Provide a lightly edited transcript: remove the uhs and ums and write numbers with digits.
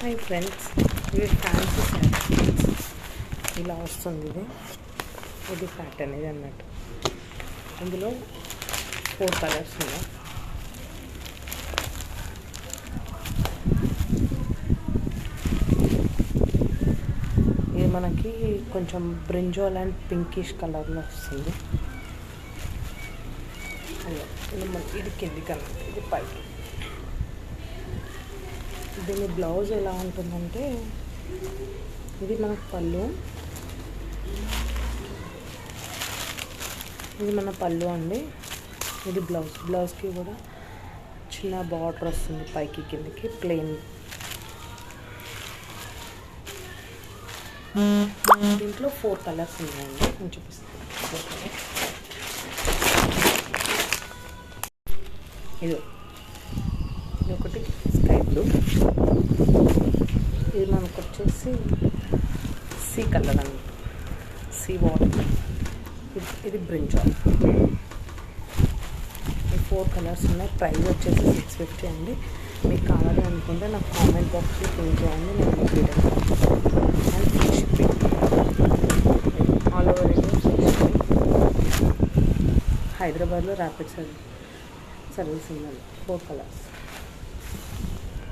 Hi friends, ఇవి fancy saris. ఇలా వస్తుంది. ఇది ప్యాటర్న్ ఇది అన్నట్టు. అందులో 4 కలర్స్ ఉన్నాయి. ఇది మనకి కొంచెం బ్రింజోల్ అండ్ పింకిష్ కలర్లో వస్తుంది. ఇది కింది కలర్, ఇది పైకి. దీని బ్లౌజ్ ఎలా ఉంటుందంటే, ఇది మనకు పళ్ళు, ఇది మన పళ్ళు అండి. ఇది బ్లౌజ్కి కూడా చిన్న బార్డర్ వస్తుంది, పైకి కిందకి ప్లెయిన్. దీంట్లో 4 కలర్స్ ఉన్నాయండి, నేను చూపిస్తాను. 4 కలర్స్. ఇది ఒకటి స్కై బ్లూ, ఇది మనకు వచ్చేసి సీ కలర్ అండి, సీ వాటర్. ఇది బ్రింజాల్. ఈ 4 కలర్స్ ఉన్నాయి. ప్రైస్ వచ్చేసి 650 అండి. మీకు కావాలి అనుకుంటే నాకు కామెంట్ బాక్స్లో పిన్ చేయండి, నేను మీకు details and free shipping. All over India free shipping. హైదరాబాద్లో ర్యాపిడ్ సర్వీస్ ఉందండి. 4 కలర్స్.